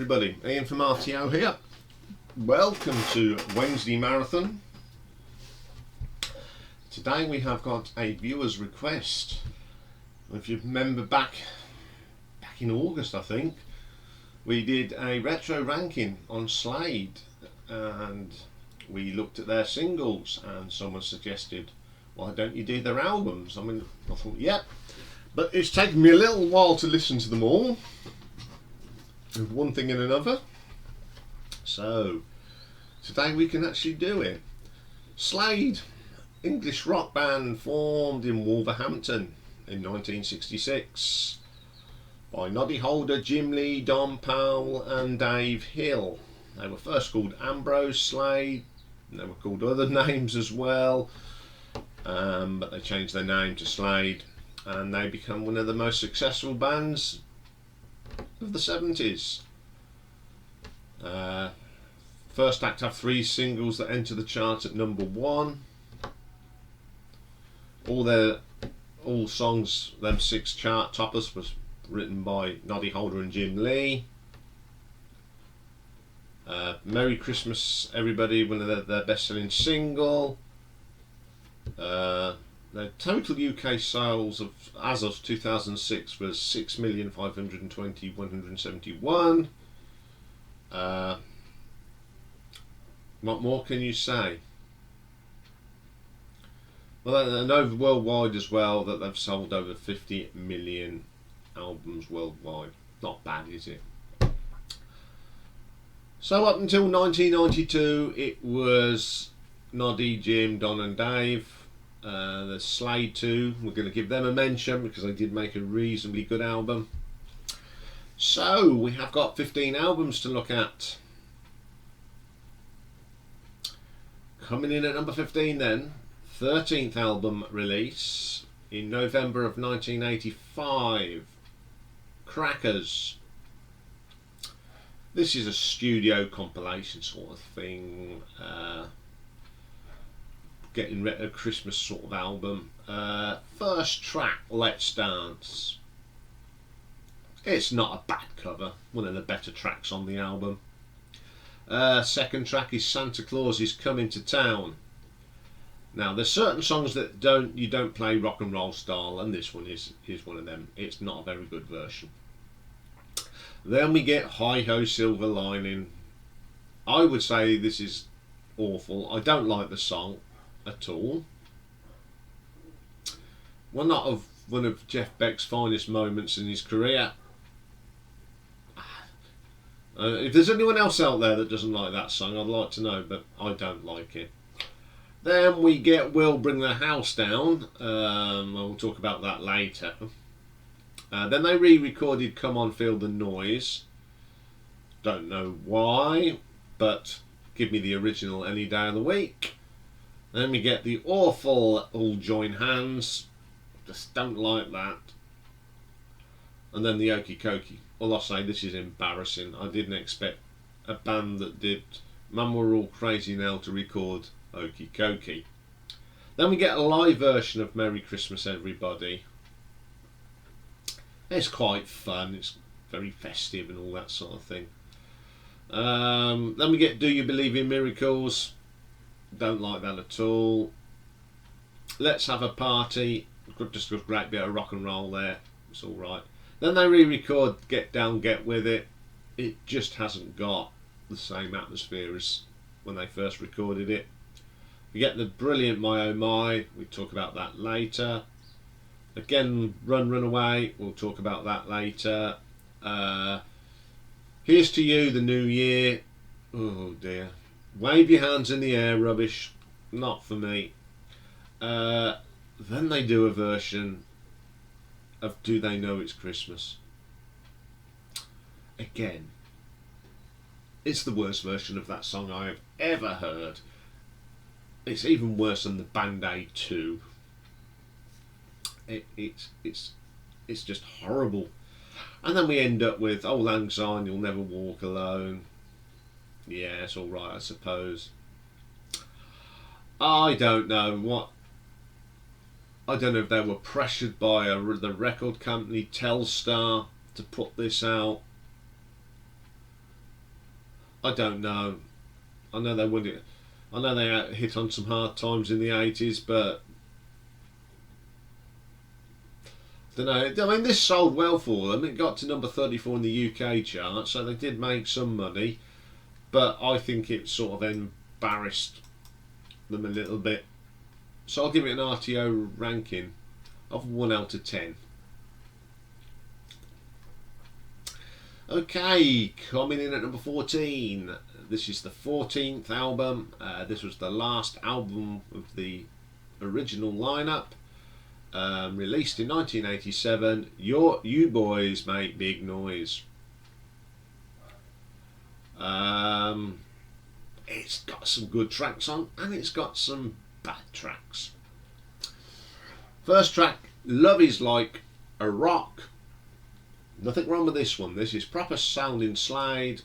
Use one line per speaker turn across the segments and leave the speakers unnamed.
everybody, Iain from RTO here. Welcome to Wednesday Marathon. Today we have got a viewer's request. If you remember back in August, I think, we did a retro ranking on Slade and we looked at their singles and someone suggested, why don't you do their albums? I mean, I thought, yeah, but it's taken me a little while to listen to them all, with one thing and another. So today we can actually do it. Slade, English rock band formed in Wolverhampton in 1966 by Noddy Holder, Jim Lee, Don Powell and Dave Hill. They were first called Ambrose, Slade, and they were called other names as well, but they changed their name to Slade and they become one of the most successful bands of the 70s. First act have 3 singles that enter the chart at #1. All songs, them 6 chart toppers, was written by Noddy Holder and Jim Lee. Merry Christmas Everybody, one of their best-selling single. The total UK sales as of 2006 was 6,520,171. What more can you say? Well, I know worldwide as well that they've sold over 50 million albums worldwide. Not bad, is it? So up until 1992 it was Noddy, Jim, Don and Dave. The Slade 2, we're going to give them a mention because they did make a reasonably good album. So we have got 15 albums to look at. Coming in at number 15 then, 13th album release in November of 1985, Crackers. This is a studio compilation sort of thing, getting ready a Christmas sort of album. First track, Let's Dance. It's not a bad cover, one of the better tracks on the album. Second track is Santa Claus is Coming to Town. Now there's certain songs that you don't play rock and roll style, and this one is one of them. It's not a very good version. Then we get Hi Ho Silver Lining. I would say this is awful. I don't like the song at all. One of Jeff Beck's finest moments in his career. If there's anyone else out there that doesn't like that song, I'd like to know, but I don't like it. Then we get We'll Bring the House Down. We'll talk about that later. Then they re-recorded Come On Feel the Noise. Don't know why, but give me the original any day of the week. Then we get the awful All Join Hands. Just don't like that. And then the Okie Kokie. Well, I'll say this is embarrassing. I didn't expect a band that did Man We're All Crazy Now to record Okie Kokie. Then we get a live version of Merry Christmas Everybody. It's quite fun. It's very festive and all that sort of thing. Then we get Do You Believe in Miracles? Don't like that at all. Let's Have a Party. Just a great bit of rock and roll there. It's alright. Then they re-record Get Down, Get With It. It just hasn't got the same atmosphere as when they first recorded it. We get the brilliant My Oh My. We talk about that later. Again, Run Run Away. We'll talk about that later. Here's to You, The New Year. Oh dear. Wave Your Hands in the Air, rubbish. Not for me. Then they do a version of Do They Know It's Christmas. Again, it's the worst version of that song I have ever heard. It's even worse than the Band-Aid 2. It's just horrible. And then we end up with Old Lang Syne, You'll Never Walk Alone. Yeah, it's alright, I suppose. I don't know if they were pressured by the record company Telstar to put this out. I don't know. I know they would. I know they hit on some hard times in the 80s, but I don't know. I mean, this sold well for them. It got to number 34 in the UK chart, so they did make some money. But I think it sort of embarrassed them a little bit. So I'll give it an RTO ranking of 1 out of 10. Okay, coming in at number 14. This is the 14th album. This was the last album of the original lineup. Released in 1987. You Boys Make Big Noise. It's got some good tracks on, and it's got some bad tracks. First track, Love Is Like a Rock. Nothing wrong with this one. This is proper sounding Slade.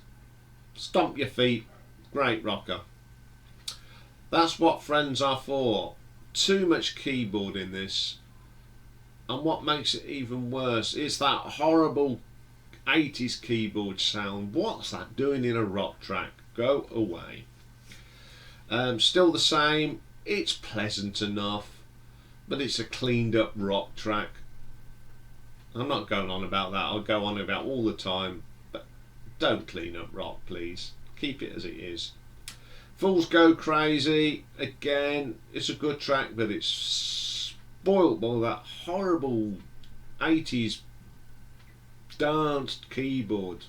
Stomp your feet. Great rocker. That's what friends are for. Too much keyboard in this. And what makes it even worse is that horrible 80s keyboard sound. What's that doing in a rock track? Go away. Still the same. It's pleasant enough, but it's a cleaned up rock track. I'm not going on about that. I'll go on about all the time, but don't clean up rock, please. Keep it as it is. Fools Go Crazy, again, it's a good track, but it's spoilt by that horrible 80s danced keyboard.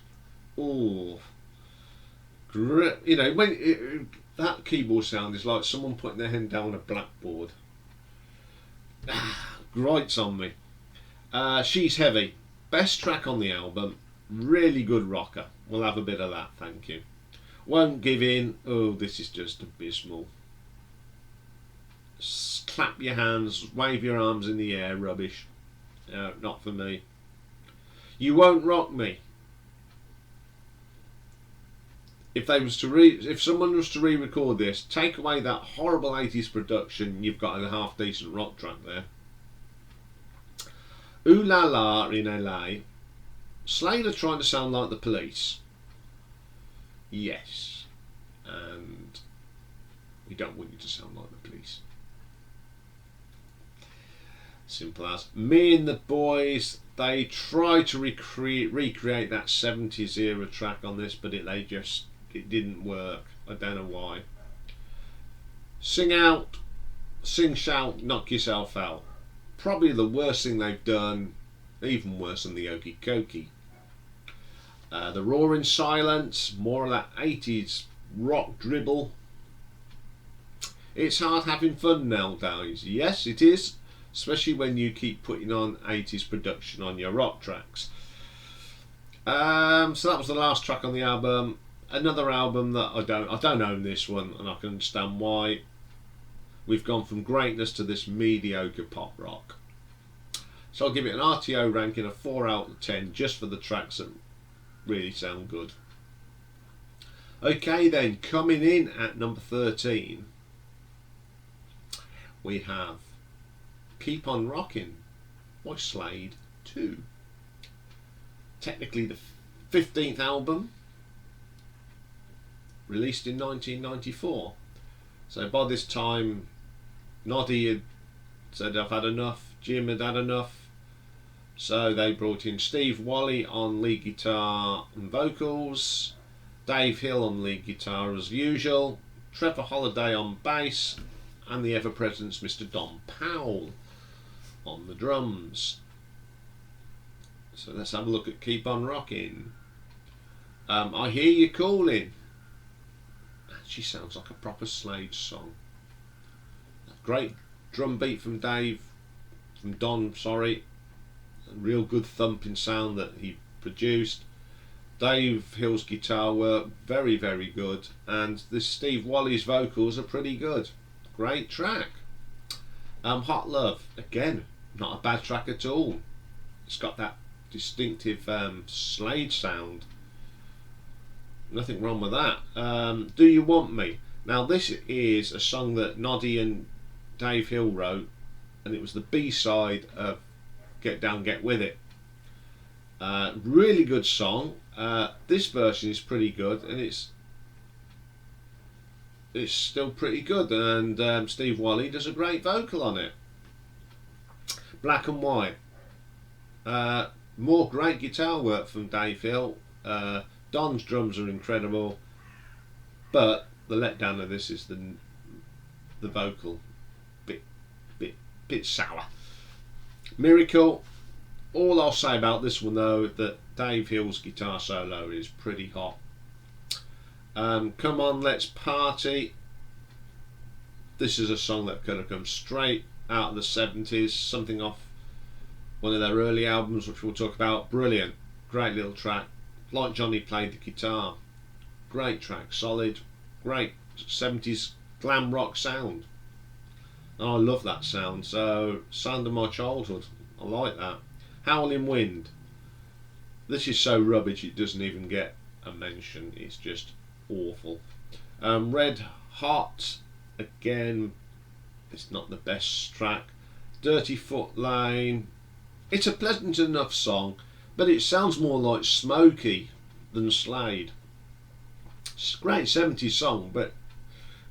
Oh, you know, when that keyboard sound is like someone putting their hand down a blackboard. Grates on me. She's Heavy, best track on the album, really good rocker. We'll have a bit of that, thank you. Won't Give In, oh, this is just abysmal. Clap your hands, wave your arms in the air, rubbish. Not for me. You Won't Rock Me. If someone was to re-record this, take away that horrible 80s production, you've got a half decent rock track there. Ooh La La in LA. Slade are trying to sound like the Police. Yes. And we don't want you to sound like the Police. Simple as. Me and the Boys, they tried to recreate that 70s era track on this, but it didn't work. I don't know why. Sing Out, Sing Shout, Knock Yourself Out. Probably the worst thing they've done, even worse than the Okie Kokie. The Roaring Silence, more of that 80s rock dribble. It's hard having fun nowadays. Yes, it is, especially when you keep putting on 80s production on your rock tracks. So that was the last track on the album. Another album that I don't own this one, and I can understand why. We've gone from greatness to this mediocre pop rock. So I'll give it an RTO ranking of 4 out of 10 just for the tracks that really sound good. Okay then, coming in at number 13 we have Keep On Rockin' by Slade 2. Technically the 15th album, released in 1994. So by this time Noddy had said I've had enough, Jim had had enough, so they brought in Steve Wally on lead guitar and vocals, Dave Hill on lead guitar as usual, Trevor Holiday on bass, and the ever-present Mr. Don Powell on the drums. So let's have a look at Keep On Rockin'. I Hear You Calling. She sounds like a proper Slade song. Great drum beat from Don, sorry. A real good thumping sound that he produced. Dave Hill's guitar work, very, very good. And this Steve Wally's vocals are pretty good. Great track. Hot Love, again, not a bad track at all. It's got that distinctive Slade sound. Nothing wrong with that. Do You Want Me? Now this is a song that Noddy and Dave Hill wrote, and it was the B-side of Get Down, Get With It. Really good song. This version is pretty good, and it's it's still pretty good, and Steve Wally does a great vocal on it. Black and White. More great guitar work from Dave Hill. Don's drums are incredible, but the letdown of this is the vocal, bit sour. Miracle. All I'll say about this one though, that Dave Hill's guitar solo is pretty hot. Come On Let's Party. This is a song that could have come straight out of the 70s, something off one of their early albums, which we'll talk about. Brilliant, great little track. Like Johnny played the guitar. Great track, solid, great 70s glam rock sound. And I love that sound, so sound of my childhood. I like that. Howling Wind. This is so rubbish it doesn't even get a mention. It's just awful. Red Hot, again, it's not the best track. Dirty Foot Lane. It's a pleasant enough song, but it sounds more like Smokey than Slade. It's a great 70s song, but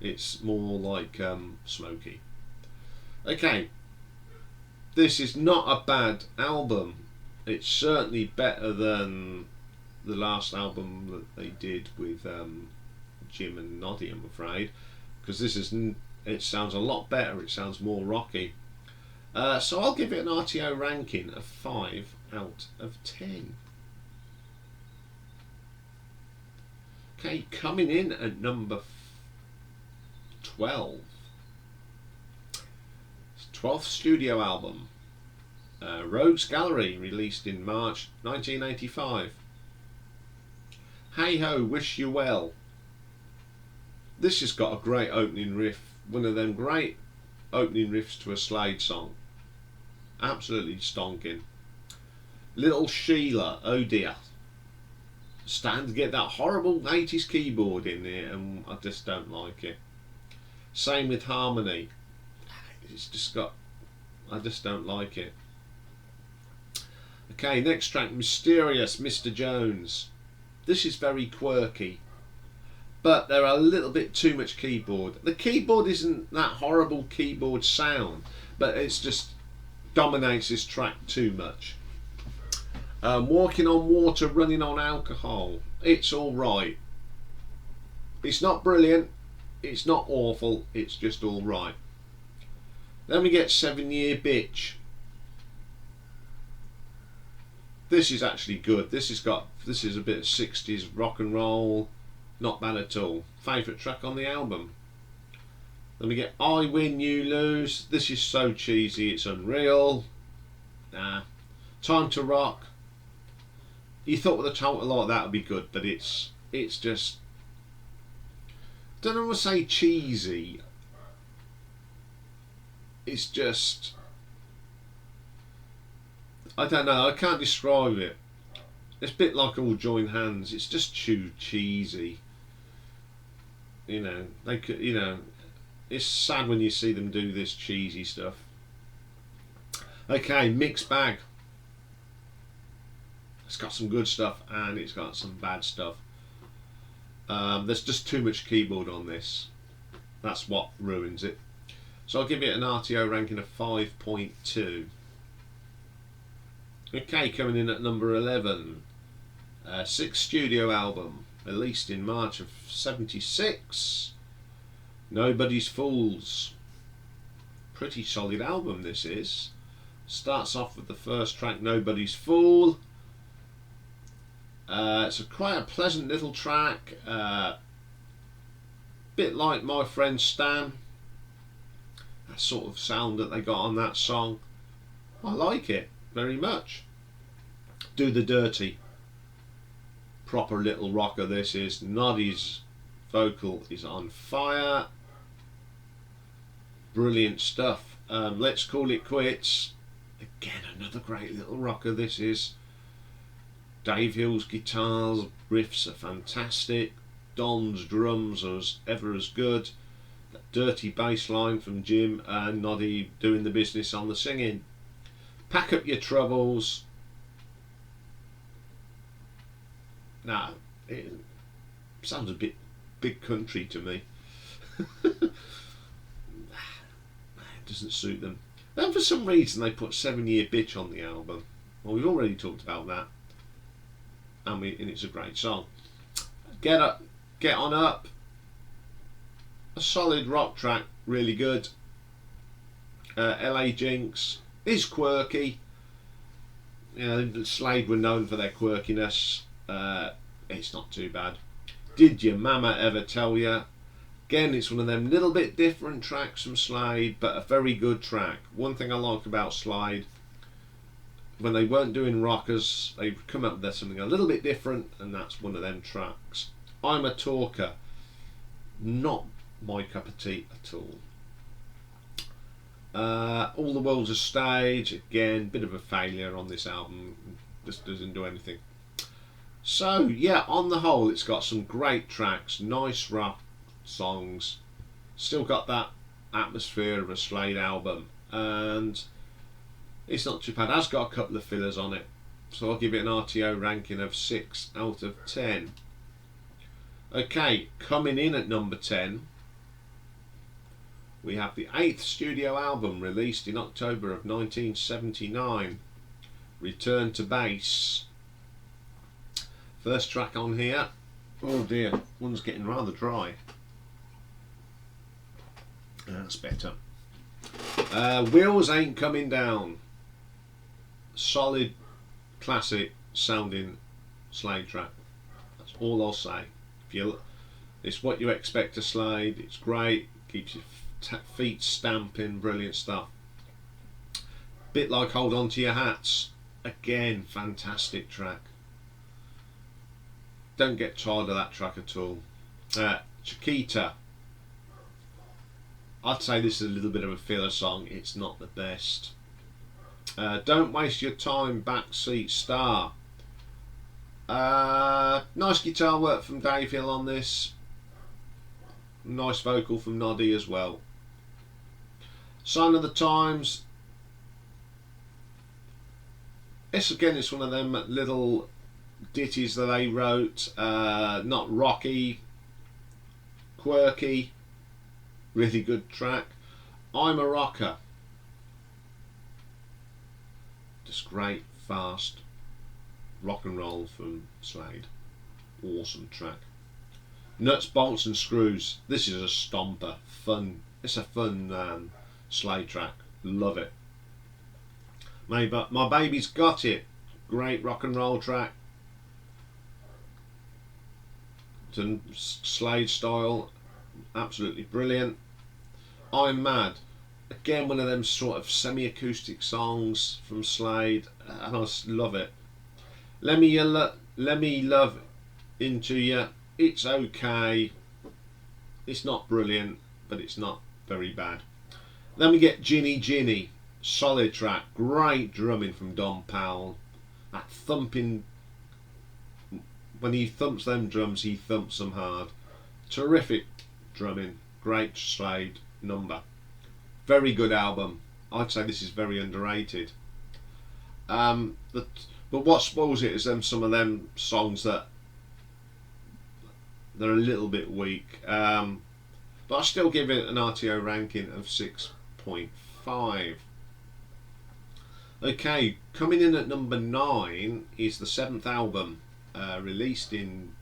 it's more like Smokey. Okay, this is not a bad album. It's certainly better than the last album that they did with Jim and Noddy, I'm afraid, because it sounds a lot better. It sounds more rocky. So I'll give it an RTO ranking of 5 out of 10. Okay, coming in at number 12. 12th studio album, Rogues Gallery, released in March 1985. Hey Ho, Wish You Well. This has got a great opening riff, one of them great opening riffs to a Slade song. Absolutely stonking. Little Sheila, oh dear. Starting to get that horrible 80s keyboard in there, and I just don't like it. Same with Harmony. It's just got, I just don't like it. Okay, next track, Mysterious Mr. Jones. This is very quirky, but there are a little bit too much keyboard. The keyboard isn't that horrible keyboard sound, but it's just dominates this track too much. Walking on Water, Running on Alcohol. It's alright. It's not brilliant, it's not awful, it's just alright. Then we get 7 Year Bitch. This is actually good. This is a bit of 60s rock and roll. Not bad at all. Favourite track on the album. Then we get I Win You Lose. This is so cheesy, it's unreal. Nah. Time to Rock. You thought with a title like that would be good, but it's just, I don't want to say cheesy. It's just, I don't know, I can't describe it. It's a bit like All Join Hands. It's just too cheesy. You know, they could, you know, it's sad when you see them do this cheesy stuff. Okay, Mixed Bag. It's got some good stuff and it's got some bad stuff. There's just too much keyboard on this. That's what ruins it. So I'll give it an RTO ranking of 5.2. Okay, coming in at number 11. 6th studio album, released in March of 76. Nobody's Fools. Pretty solid album this is. Starts off with the first track, Nobody's Fool. It's quite a pleasant little track. Bit like My Friend Stan. That sort of sound that they got on that song. I like it very much. Do the Dirty. Proper little rocker this is. Noddy's vocal is on fire. Brilliant stuff. Let's Call It Quits. Again, another great little rocker this is. Dave Hill's guitars, riffs are fantastic. Don's drums are ever as good. That dirty bass line from Jim and Noddy doing the business on the singing. Pack Up Your Troubles. Now, it sounds a bit big country to me. It doesn't suit them. Then for some reason they put 7 Year Bitch on the album. Well, we've already talked about that, and it's a great song. Get Up, Get On Up, a solid rock track, really good. LA Jinx is quirky. You know, Slade were known for their quirkiness. It's not too bad. Did Your Mama Ever Tell Ya? Again, it's one of them little bit different tracks from Slade, but a very good track. One thing I like about Slade, when they weren't doing rockers, they'd come up with something a little bit different, and that's one of them tracks. I'm a Talker, not my cup of tea at all. All the World's a Stage, again, bit of a failure on this album, just doesn't do anything. So yeah, on the whole, it's got some great tracks, nice rock songs, still got that atmosphere of a Slade album, and it's not too bad. It has got a couple of fillers on it, so I'll give it an RTO ranking of 6 out of 10. Okay, coming in at number 10, we have the 8th studio album released in October of 1979, Return to Base. First track on here, oh dear, one's getting rather dry. That's better. Wheels Ain't Coming Down. Solid, classic sounding Slade track. That's all I'll say. It's what you expect to Slade. It's great, keeps your feet stamping, brilliant stuff. Bit like Hold On To Your Hats, again, fantastic track. Don't get tired of that track at all. Chiquita, I'd say this is a little bit of a filler song, it's not the best. Don't Waste Your Time, Backseat Star. Nice guitar work from Dave Hill on this. Nice vocal from Noddy as well. Sign of the Times. It's one of them little ditties that they wrote. Not rocky, quirky, really good track. I'm a Rocker. Just great, fast rock and roll from Slade. Awesome track. Nuts, Bolts and Screws. This is a stomper. Fun. It's a fun Slade track. Love it. My Baby's Got It. Great rock and roll track. To Slade style. Absolutely brilliant. I'm Mad. Again, one of them sort of semi-acoustic songs from Slade, and I love it. Let me love into you. It's okay. It's not brilliant, but it's not very bad. Then we get Ginny Ginny, solid track, great drumming from Don Powell. That thumping, when he thumps them drums, he thumps them hard. Terrific drumming, great Slade number. Very good album. I'd say this is very underrated. But what spoils it is some of them songs that they're a little bit weak. But I still give it an RTO ranking of 6.5. Okay, coming in at number 9 is the 7th album, released in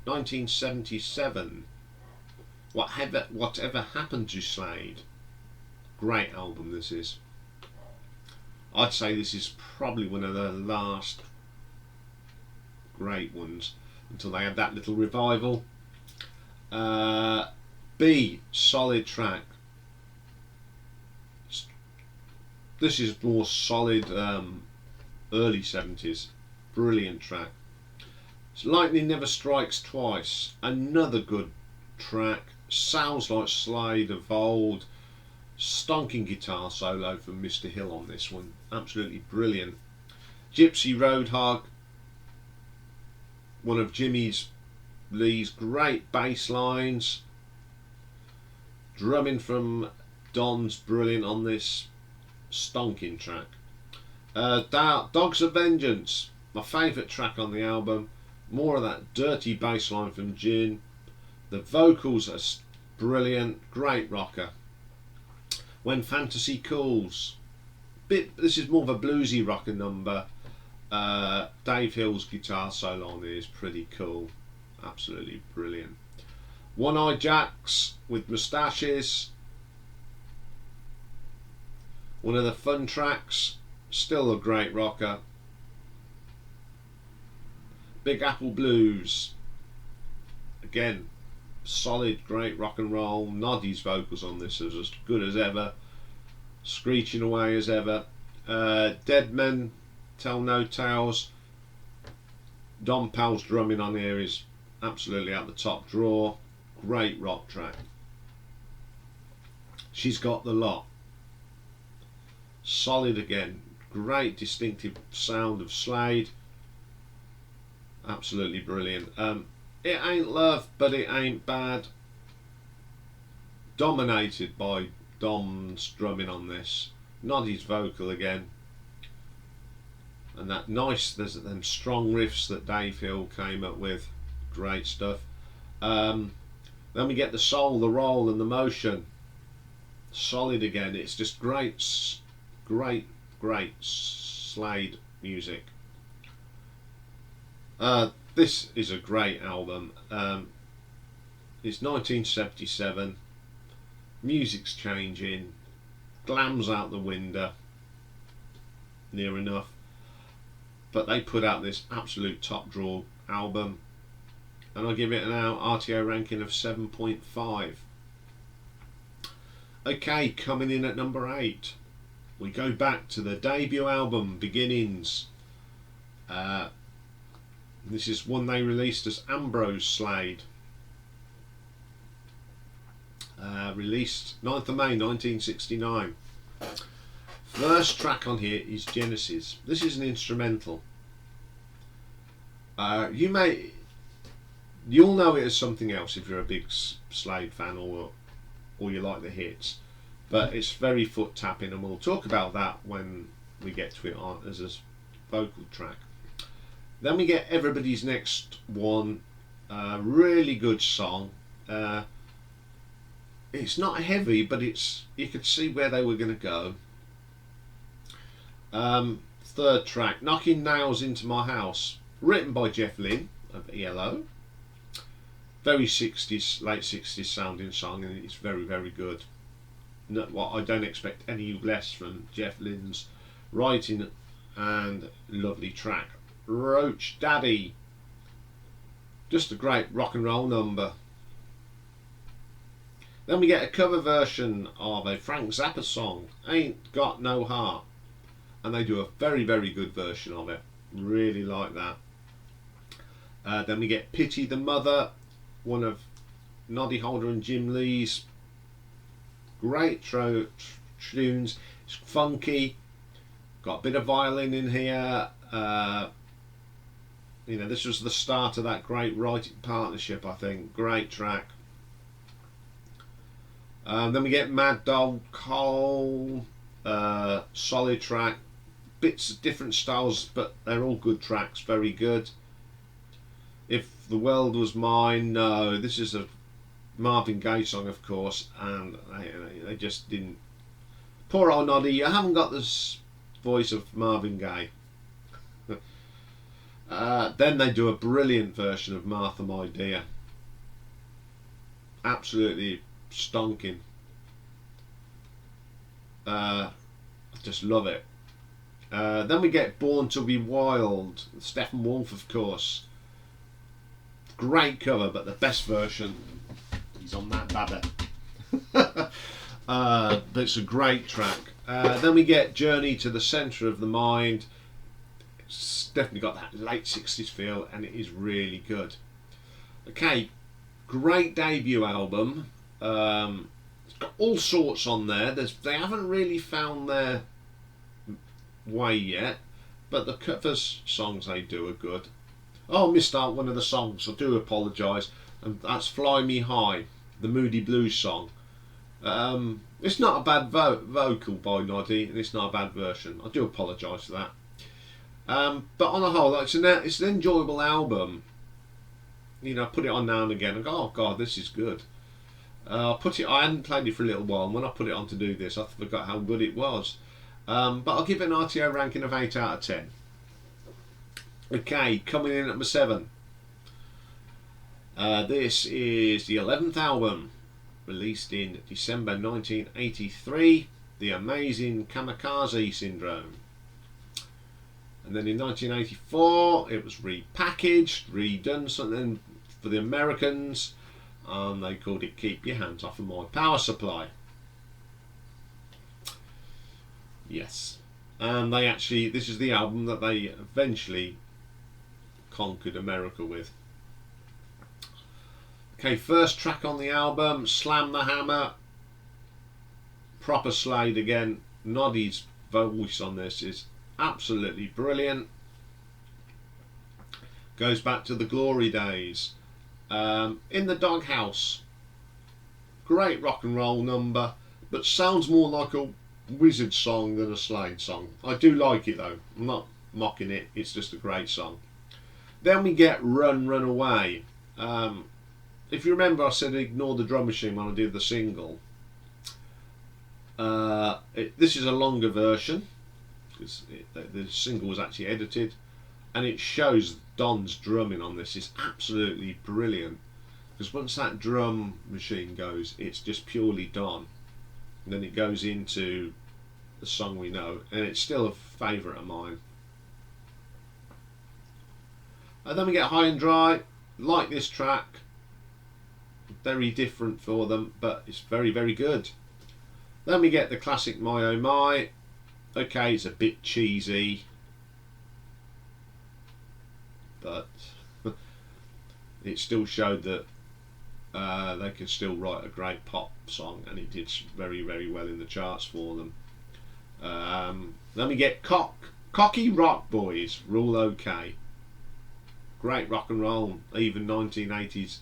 1977. Whatever Happened to Slade. Great album this is. I'd say this is probably one of the last great ones until they had that little revival. B, solid track. This is more solid early 70s. Brilliant track. Lightning Never Strikes Twice. Another good track. Sounds like Slade of old. Stonking guitar solo from Mr. Hill on this one. Absolutely brilliant. Gypsy Roadhog. One of Jimmy Lee's great bass lines. Drumming from Don's brilliant on this. Stonking track. Dogs of Vengeance. My favourite track on the album. More of that dirty bass line from Gin. The vocals are brilliant, great rocker. When Fantasy Calls, this is more of a bluesy rocker number. Dave Hill's guitar solo on it is pretty cool, absolutely brilliant. One Eye Jacks with moustaches, one of the fun tracks, still a great rocker. Big Apple Blues, again solid, great rock and roll. Noddy's vocals on this is as good as ever, screeching away as ever. Dead Men Tell No Tales, Don Powell's drumming on here is absolutely at the top drawer. Great rock track. She's Got the Lot, solid again, great distinctive sound of Slade, absolutely brilliant. It Ain't Love But It Ain't Bad, dominated by Dom's drumming on this. Noddy's vocal again, and that nice, there's them strong riffs that Dave Hill came up with, great stuff. Then we get the soul, the roll and the motion, solid again. It's just great Slade music. This is a great album. It's 1977, music's changing, glam's out the window near enough, but they put out this absolute top drawer album, and I'll give it an RTO ranking of 7.5. Okay, coming in at number 8, we go back to the debut album, Beginnings. This is one they released as Ambrose Slade. Released 9th of May 1969. First track on here is Genesis. This is an instrumental. You'll know it as something else if you're a big Slade fan or you like the hits, but it's very foot tapping, and we'll talk about that when we get to it as a vocal track. Then we get Everybody's Next One, really good song. It's not heavy, but you could see where they were going to go. Third track, Knocking Nails Into My House, written by Jeff Lynne of ELO. Very 60s, late 60s sounding song, and it's very, very good. I don't expect any less from Jeff Lynne's writing, and lovely track. Roach Daddy, just a great rock and roll number. Then we get a cover version of a Frank Zappa song, Ain't Got No Heart, and they do a very, very good version of it. Really like that. Then we get Pity the Mother, one of Noddy Holder and Jim Lee's great tunes. It's funky, got a bit of violin in here. This was the start of that great writing partnership, I think. Great track. Then we get Mad Dog Cole, solid track. Bits of different styles, but they're all good tracks, very good. If the World Was Mine, no, this is a Marvin Gaye song, of course, and they just didn't. Poor old Noddy, you haven't got this voice of Marvin Gaye. Then they do a brilliant version of Martha My Dear. Absolutely stonking. I just love it. Then we get Born to Be Wild, Stephen Wolf, of course. Great cover, but the best version is on that babber. But it's a great track. Then we get Journey to the Centre of the Mind. It's definitely got that late 60s feel, and it is really good. Okay, great debut album. It's got all sorts on there. They haven't really found their way yet, but the covers songs they do are good. Oh, missed out one of the songs, I do apologise, and that's Fly Me High, the Moody Blues song. It's not a bad vocal by Noddy, and it's not a bad version. I do apologise for that. But on the whole, it's an enjoyable album. Put it on now and again and go, oh god, this is good. I hadn't played it for a little while, and when I put it on to do this, I forgot how good it was. But I'll give it an RTO ranking of 8 out of 10. Okay, coming in at number 7. This is the 11th album, released in December 1983, The Amazing Kamikaze Syndrome. And then in 1984, it was repackaged, redone something for the Americans, and they called it Keep Your Hands Off of My Power Supply. Yes. And they actually, this is the album that they eventually conquered America with. Okay, first track on the album, Slam the Hammer. Proper Slade again. Noddy's voice on this is absolutely brilliant. Goes back to the glory days. In the Doghouse. Great rock and roll number, but sounds more like a Wizard song than a Slade song. I do like it though. I'm not mocking it. It's just a great song. Then we get Run, Run Away. If you remember, I said ignore the drum machine when I did the single. This is a longer version because the single was actually edited, and it shows Don's drumming on this is absolutely brilliant. Because once that drum machine goes, it's just purely Don. And then it goes into the song we know, and it's still a favourite of mine. And then we get High and Dry. Like this track. Very different for them, but it's very, very good. Then we get the classic My Oh My. Okay, it's a bit cheesy, but it still showed that they can still write a great pop song, and it did very, very well in the charts for them. Then we get Cocky Rock Boys, Rule OK. Great rock and roll, even 1980s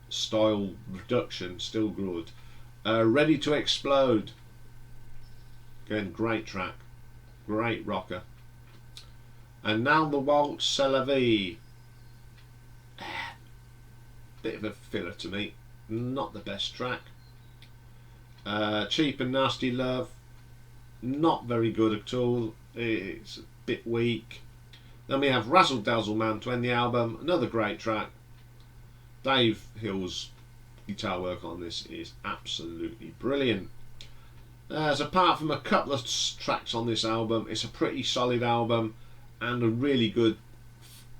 style production, still good. Ready to Explode. Again, great track, great rocker. And Now the Waltz, C'est La Vie. Bit of a filler to me, not the best track. Cheap and Nasty Love, not very good at all. It's a bit weak. Then we have Razzle Dazzle Man to end the album, another great track. Dave Hill's guitar work on this is absolutely brilliant. As apart from a couple of tracks on this album, it's a pretty solid album and a really good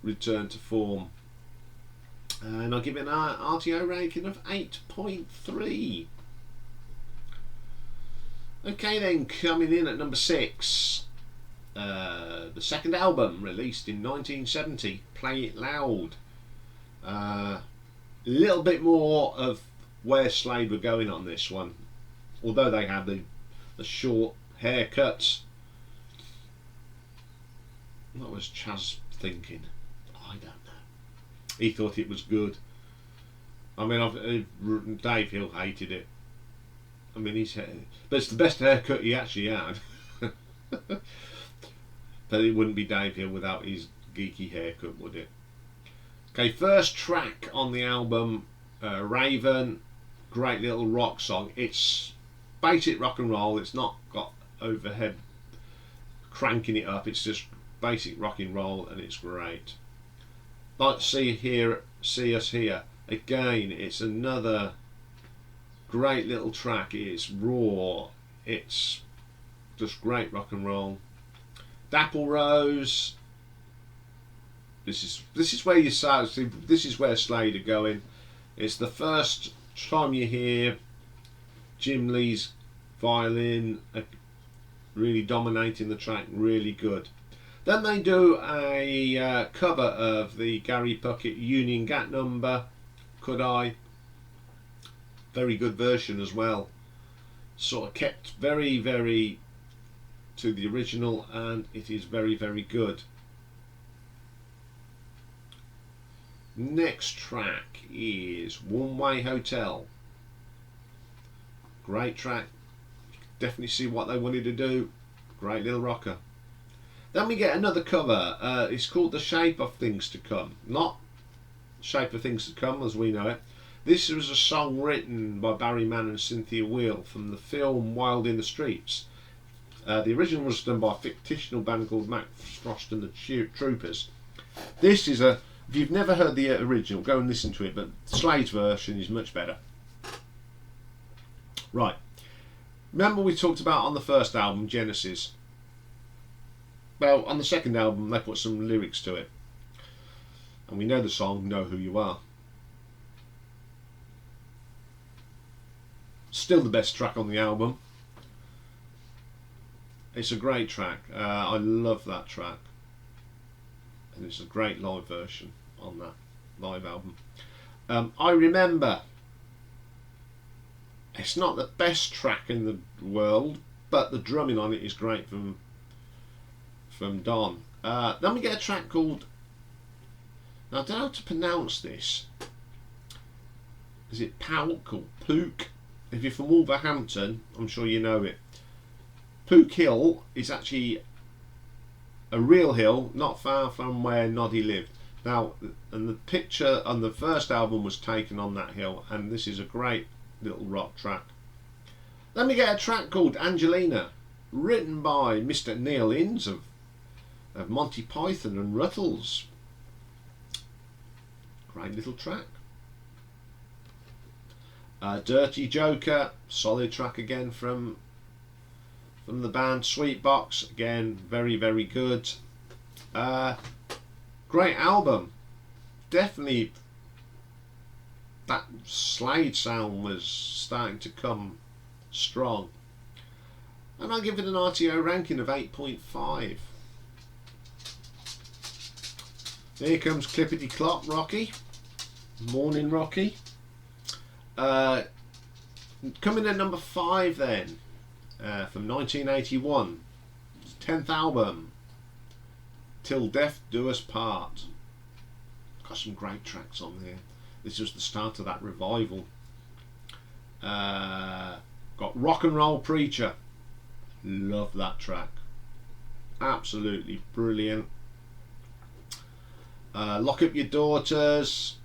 return to form. And I'll give it an RTO ranking of 8.3. Okay then, coming in at number 6. The second album, released in 1970, Play It Loud. A little bit more of where Slade were going on this one. Although they had the short haircuts. What was Chaz thinking? I don't know. He thought it was good. I mean, Dave Hill hated it. I mean, but it's the best haircut he actually had. But it wouldn't be Dave Hill without his geeky haircut, would it? Okay, first track on the album, Raven. Great little rock song. It's basic rock and roll. It's not got overhead cranking it up. It's just basic rock and roll, and it's great. Like to see us here again. It's another great little track. It's raw. It's just great rock and roll. Dapple Rose. This is where you start. This is where Slade are going. It's the first time you hear Jim Lee's violin really dominating the track. Really good. Then they do a cover of the Gary Puckett Union Gap number, Could I? Very good version as well. Sort of kept very, very to the original, and it is very, very good. Next track is One Way Hotel. Great track. Definitely see what they wanted to do. Great little rocker. Then we get another cover. It's called The Shape of Things to Come. Not Shape of Things to Come as we know it. This was a song written by Barry Mann and Cynthia Weil from the film Wild in the Streets. The original was done by a fictional band called Mac Frost and the Troopers. This is a, if you've never heard the original, go and listen to it, but Slade's version is much better. Right. Remember we talked about on the first album, Genesis? Well, on the second album they put some lyrics to it. And we know the song, Know Who You Are. Still the best track on the album. It's a great track. I love that track. And it's a great live version on that live album. I Remember. It's not the best track in the world, but the drumming on it is great from Don. Then we get a track called, now I don't know how to pronounce this. Is it Pouk or Pook? If you're from Wolverhampton, I'm sure you know it. Pook Hill is actually a real hill not far from where Noddy lived. Now, and the picture on the first album was taken on that hill, and this is a great little rock track. Then we get a track called Angelina, written by Mr. Neil Innes of Monty Python and Ruttles. Great little track. Dirty Joker, solid track again from the band. Sweetbox, again very, very good. Great album. Definitely that Slade sound was starting to come strong. And I'll give it an RTO ranking of 8.5. Here comes Clippity Clop Rocky. Morning Rocky. Coming at number 5 then, from 1981, 10th album, Till Death Do Us Part. Got some great tracks on there. This was the start of that revival. Got Rock and Roll Preacher. Love that track. Absolutely brilliant. Lock Up Your Daughters.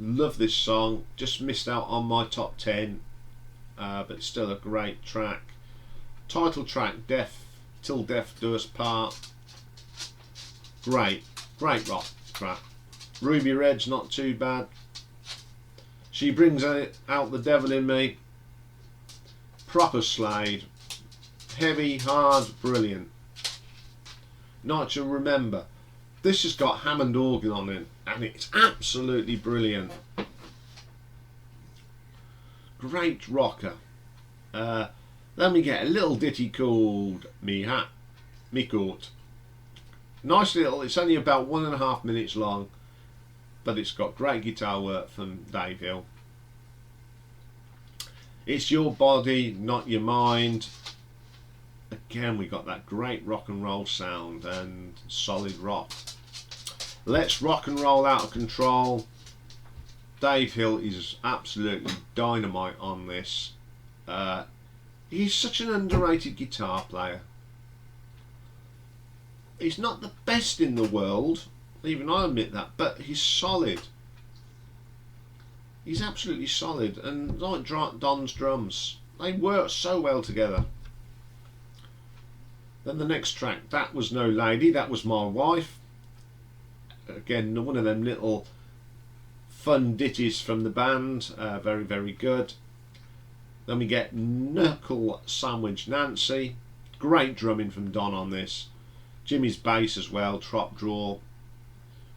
Love this song. Just missed out on my top 10, but it's still a great track. Title track, Till Death Do Us Part. Great rock track. Ruby Red's not too bad. She Brings Out the Devil in Me. Proper Slade. Heavy, hard, brilliant. Night to Remember. This has got Hammond organ on it, and it's absolutely brilliant. Great rocker. Then we get a little ditty called Me Court. Nice little, it's only about 1.5 minutes long, but it's got great guitar work from Dave Hill. It's Your Body, Not Your Mind. Again, we got that great rock and roll sound and solid rock. Let's Rock and Roll Out of Control. Dave Hill is absolutely dynamite on this. He's such an underrated guitar player. He's not the best in the world, even I admit that, but he's solid. He's absolutely solid, and like Don's drums, they work so well together. Then the next track, That Was No Lady, That Was My Wife. Again, one of them little fun ditties from the band, very, very good. Then we get Knuckle Sandwich Nancy. Great drumming from Don on this. Jimmy's bass as well, top draw.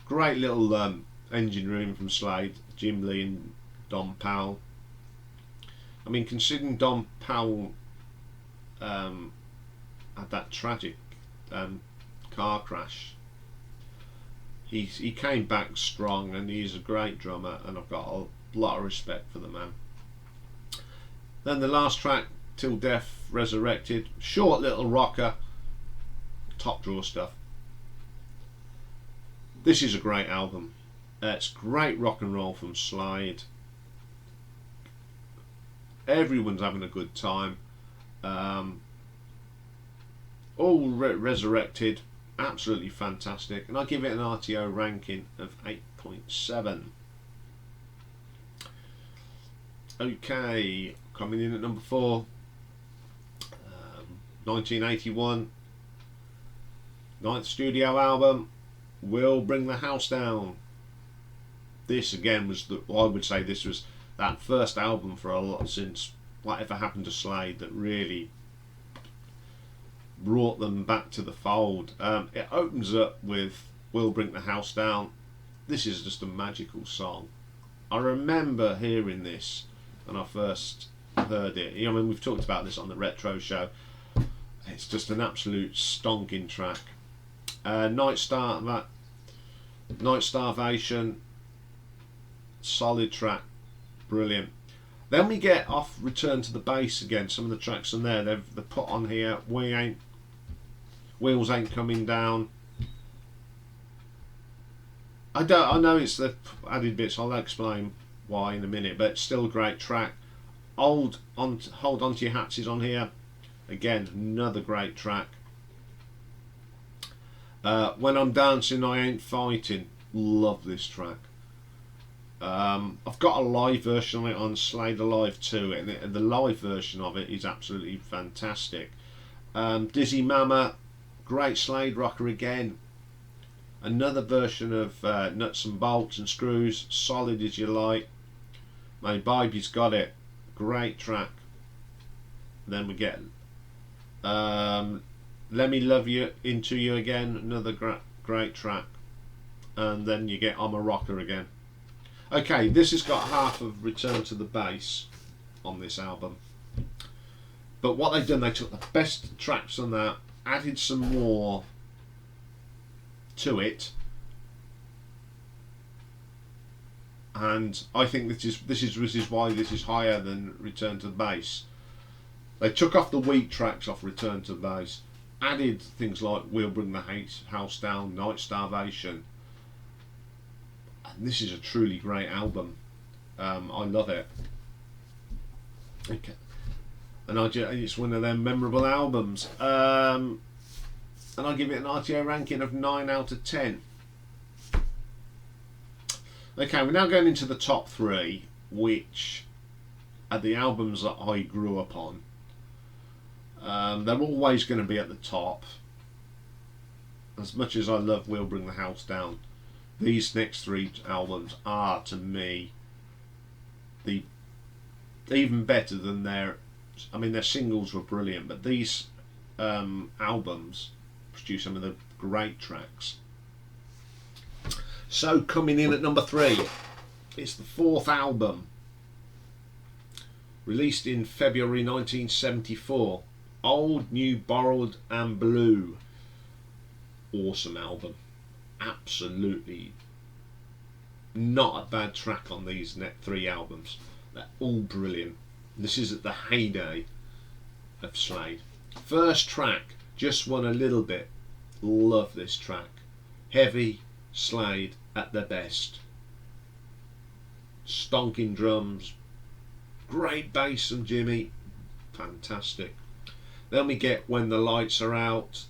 Great little engine room from Slade, Jim Lee and Don Powell. I mean, considering Don Powell had that tragic car crash, he came back strong, and he's a great drummer, and I've got a lot of respect for the man. Then the last track, Till Death Resurrected, short little rocker, top drawer stuff. This is a great album. It's great rock and roll from Slade. Everyone's having a good time. All resurrected, absolutely fantastic, and I give it an RTO ranking of 8.7. Okay, coming in at number 4, 1981, 9th studio album, We'll Bring the House Down. This again was I would say this was that first album for a lot since Whatever Happened to Slade that really brought them back to the fold. It opens up with We'll Bring the House Down. This is just a magical song. I remember hearing this when I first heard it. I mean, we've talked about this on the retro show. It's just an absolute stonking track. Night Starvation, solid track, brilliant. Then we get off Return to the Base again. Some of the tracks on there they've put on here. Wheels Ain't Coming Down. I know it's the added bits. I'll explain why in a minute, but it's still a great track. Hold On to Your Hats is on here. Again, another great track. When I'm Dancing, I Ain't Fighting. Love this track. I've got a live version of it on Slade Alive 2, and the live version of it is absolutely fantastic. Dizzy Mama, great Slade rocker again. Another version of Nuts and Bolts and Screws, Solid As You Like. My Baby's Got It, great track. Then we get Let Me Love You Into You Again, another great track. And then you get I'm a Rocker again. Okay, this has got half of Return to the Base on this album. But what they've done, they took the best tracks on that, added some more to it, and I think this is why this is higher than Return to the Base. They took off the weak tracks off Return to the Base, added things like We'll Bring the House Down, Night Starvation, and this is a truly great album. I love it. Okay, and it's one of them memorable albums. And I'll give it an RTO ranking of 9 out of 10. Okay, we're now going into the top 3, which are the albums that I grew up on. They're always going to be at the top. As much as I love We'll Bring the House Down, these next 3 albums are, to me, even better than their singles were brilliant, but these albums produce some of the great tracks. So coming in at number 3, it's the 4th album, released in February 1974, Old, New, Borrowed and Blue. Awesome album, absolutely not a bad track on these 3 albums. They're all brilliant. This is at the heyday of Slade. First track, Just Want a Little Bit. Love this track. Heavy Slade at their best. Stonking drums, great bass from Jimmy, fantastic. Then we get When the Lights Are Out.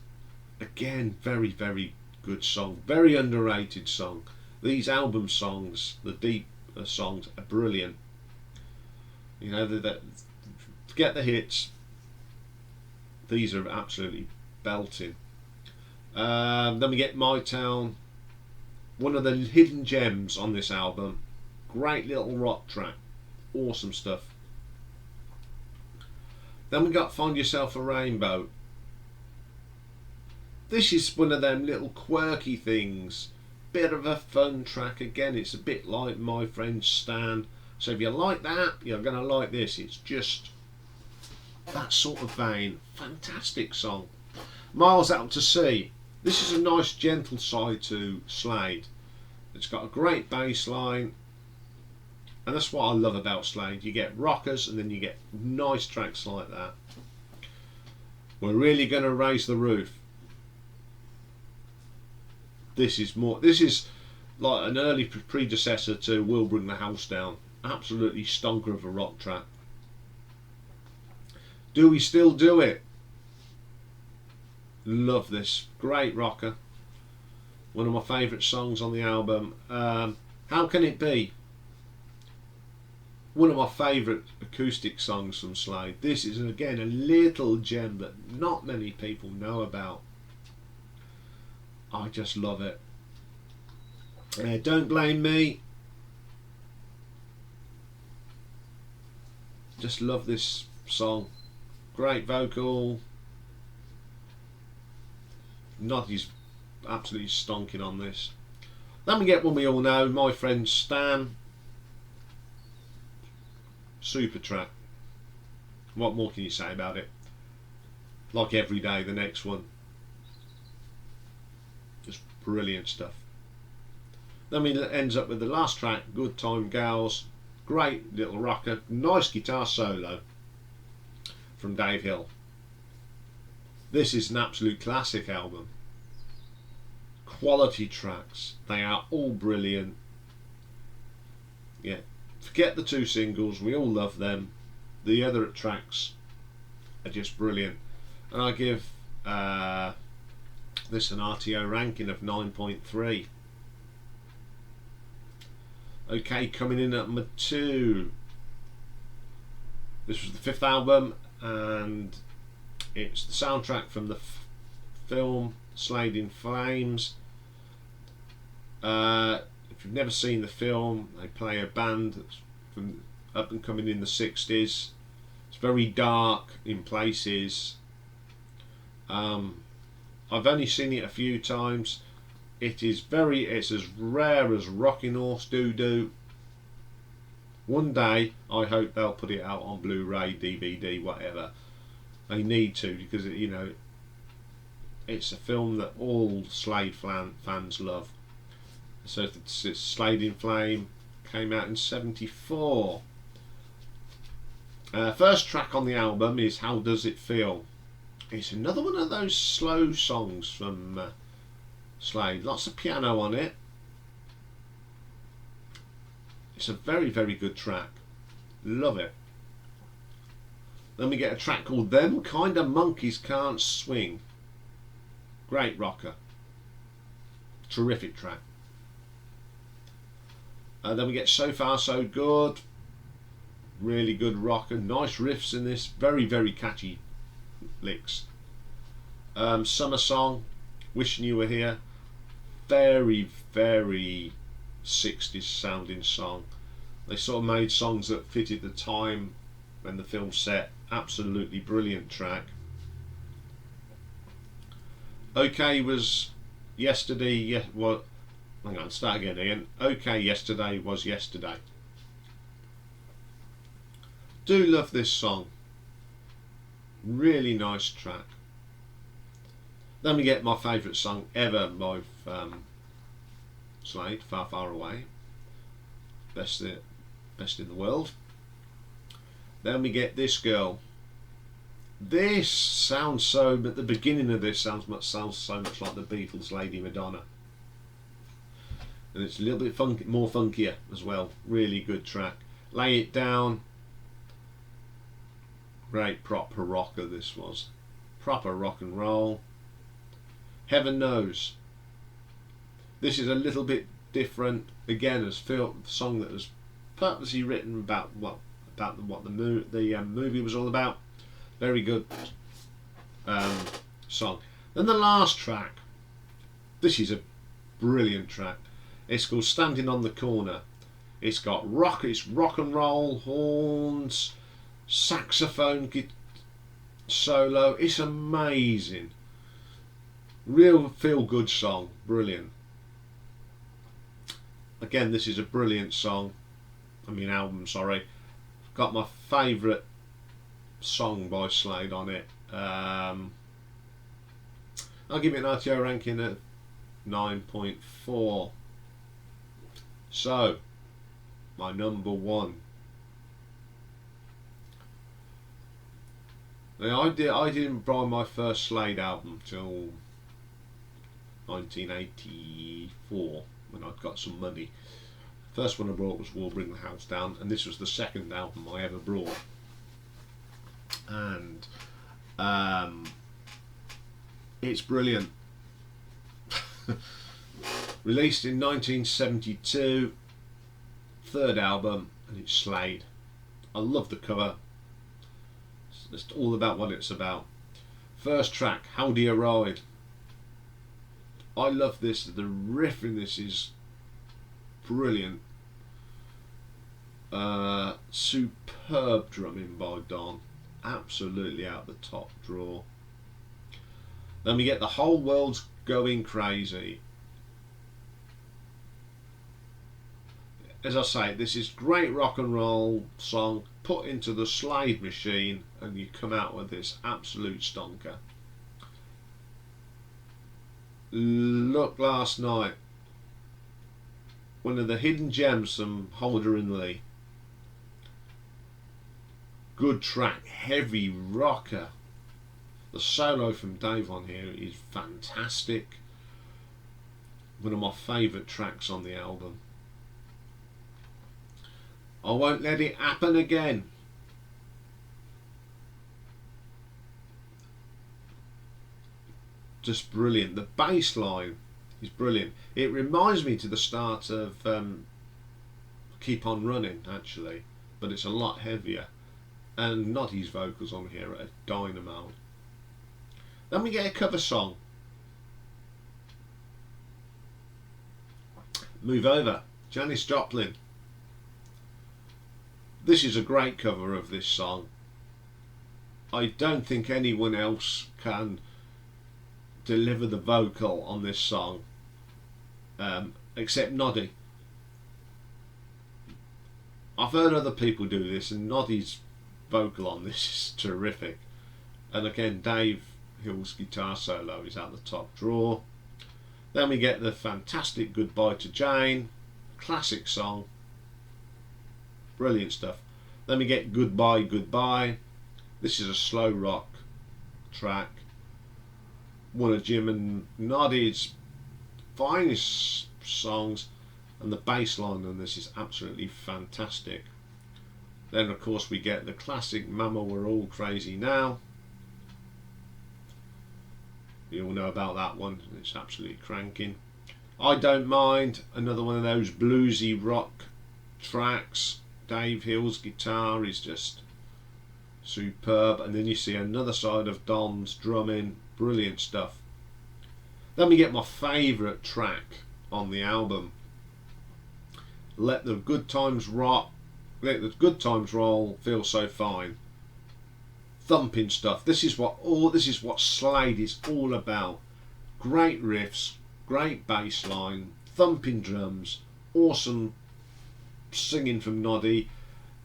Again, very, very good song. Very underrated song. These album songs, the deep songs, are brilliant. You know, forget the hits. These are absolutely belting. Then we get My Town, one of the hidden gems on this album. Great little rock track, awesome stuff. Then we got Find Yourself a Rainbow. This is one of them little quirky things, bit of a fun track. Again, it's a bit like My Friend Stan, so if you like that, you're going to like this. It's just that sort of vein. Fantastic song. Miles Out to Sea. This is a nice gentle side to Slade. It's got a great bass line, and that's what I love about Slade. You get rockers and then you get nice tracks like that. We're really going to raise the roof. This is like an early predecessor to We'll Bring the House Down. Absolutely stonker of a rock track. Do We Still Do It? Love this. Great rocker. One of my favourite songs on the album. How Can It Be? one of my favourite acoustic songs from Slade. This is again a little gem that not many people know about. I just love it. Don't blame me. Just love this song. Great vocal. Noddy's absolutely stonking on this. Then we get one we all know, My Friend Stan. Super track. What more can you say about it? Like Every Day, the next one. Just brilliant stuff. Then we ends up with the last track, Good Time Gals. Great little rocker. Nice guitar solo from Dave Hill. This is an absolute classic album. Quality tracks. They are all brilliant. Yeah. Forget the two singles. We all love them. The other tracks are just brilliant. And I give this an RTO ranking of 9.3. Okay, coming in at number 2. This was the 5th album, and it's the soundtrack from the film Slade in Flames. If you've never seen the film, they play a band that's from up and coming in the 60s. It's very dark in places. I've only seen it a few times. It's as rare as Rocking Horse Doo-Doo. One day I hope they'll put it out on Blu-ray, DVD, whatever. They need to, because it's a film that all Slade fans love. So it's Slade in Flame, came out in '74. First track on the album is How Does It Feel? It's another one of those slow songs from Slade. Lots of piano on it. It's a very, very good track. Love it. Then we get a track called Them Kinda Monkeys Can't Swing. Great rocker. Terrific track. Then we get So Far So Good. Really good rocker. Nice riffs in this. Very, very catchy licks. Summer Song. Wishing You Were Here. Very, very 60s sounding song. They sort of made songs that fitted the time when the film set. Absolutely brilliant track. Okay was Yesterday. Well, hang on, start again, Ian. Okay, Yesterday was Yesterday. Do love this song. Really nice track. Then we get my favourite song ever by Slade, Far Far Away. Best in the world. Then we get This Girl. This sounds so, but the beginning of this sounds so much like the Beatles' Lady Madonna. And it's a little bit more funkier as well. Really good track. Lay It Down. Great proper rocker this was. Proper rock and roll. Heaven Knows. This is a little bit different. Again, as a song that was purposely written about what the movie was all about. Very good song. Then the last track. This is a brilliant track. It's called Standing on the Corner. It's got it's rock and roll, horns, saxophone solo. It's amazing. Real feel good song. Brilliant. Again, this is a brilliant song. Album, sorry. Got my favourite song by Slade on it. I'll give it an RTO ranking of 9.4. So, my number 1. Now, I didn't buy my first Slade album till 1984 when I'd got some money. First one I brought was We'll Bring the House Down, and this was the second album I ever brought. And it's brilliant. Released in 1972, third album, and it's Slade. I love the cover. It's all about what it's about. First track, How Do You Ride? I love this. The riff in this is brilliant. Superb drumming by Don. Absolutely out the top drawer. Then we get The Whole World's Going Crazy. As I say, this is great rock and roll song put into the Slade machine and you come out with this absolute stonker. Look Last Night. One of the hidden gems from Holder and Lee. Good track, heavy rocker. The solo from Dave on here is fantastic. One of my favourite tracks on the album. I Won't Let It Happen Again. Just brilliant. The bass line is brilliant. It reminds me to the start of Keep On Running, actually, but it's a lot heavier. And Noddy's vocals on here are dynamo. Then we get a cover song. Move Over, Janis Joplin. This is a great cover of this song. I don't think anyone else can deliver the vocal on this song except Noddy. I've heard other people do this and Noddy's vocal on this is terrific. And again, Dave Hill's guitar solo is out the top drawer. Then we get the fantastic Goodbye to Jane, classic song, brilliant stuff. Then we get Goodbye Goodbye. This is a slow rock track, one of Jim and Noddy's finest songs, and the bass line on this is absolutely fantastic. Then of course we get the classic Mama We're All Crazy Now. You all know about that one, it's absolutely cranking. I Don't Mind, another one of those bluesy rock tracks. Dave Hill's guitar is just superb, and then you see another side of Don's drumming, brilliant stuff. Then we get my favourite track on the album, Let the Good Times Rock, Let the Good Times Roll, Feel So Fine. Thumping stuff. This is what Slade is all about. Great riffs, great bass line, thumping drums, awesome singing from Noddy,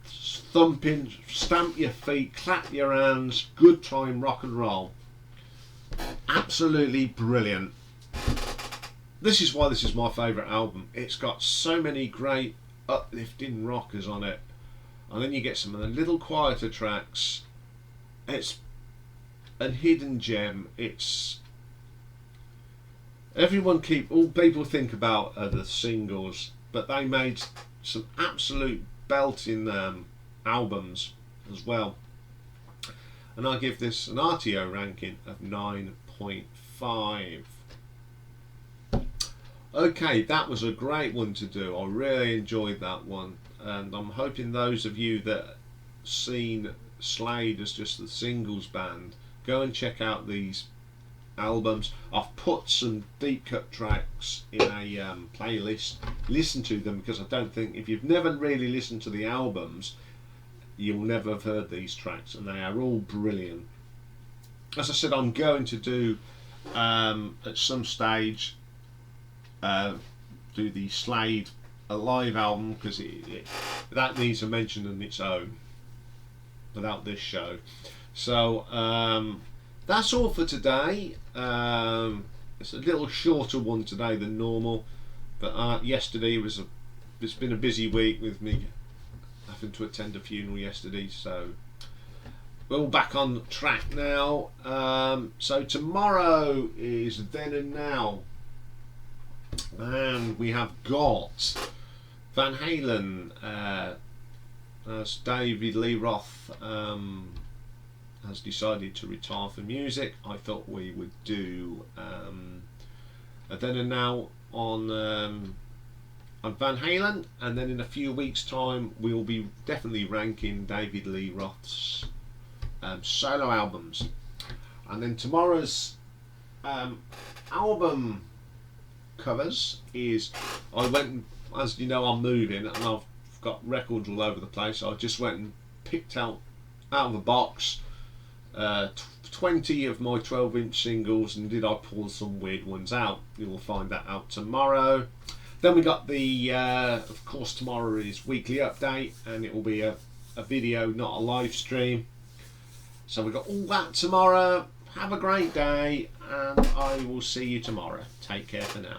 thumping, stamp your feet, clap your hands, good time rock and roll. Absolutely brilliant. This is why this is my favourite album. It's got so many great uplifting rockers on it, and then you get some of the little quieter tracks. It's a hidden gem. It's all people think about are the singles, but they made some absolute belting albums as well. And I give this an RTO ranking of 9.5. Okay, that was a great one to do. I really enjoyed that one, and I'm hoping those of you that seen Slade as just the singles band, go and check out these albums. I've put some deep cut tracks in a playlist. Listen to them, because I don't think, if you've never really listened to the albums, you'll never have heard these tracks, and they are all brilliant. As I said, I'm going to do at some stage do the Slade live album, because that needs a mention on its own without this show. So that's all for today. It's a little shorter one today than normal, but yesterday it's been a busy week with me having to attend a funeral yesterday, so we're all back on track now. So tomorrow is Then and Now, and we have got Van Halen, as David Lee Roth has decided to retire from music. I thought we would do a Then and Now on on Van Halen, and then in a few weeks' time we'll be definitely ranking David Lee Roth's solo albums. And then tomorrow's album covers is, I went, as you know, I'm moving and I've got records all over the place. So I just went and picked out of a box 20 of my 12-inch singles, and did I pull some weird ones out? You will find that out tomorrow. Then we got the of course tomorrow is weekly update, and it will be a video, not a live stream. So we got all that tomorrow. Have a great day, and I will see you tomorrow. Take care for now.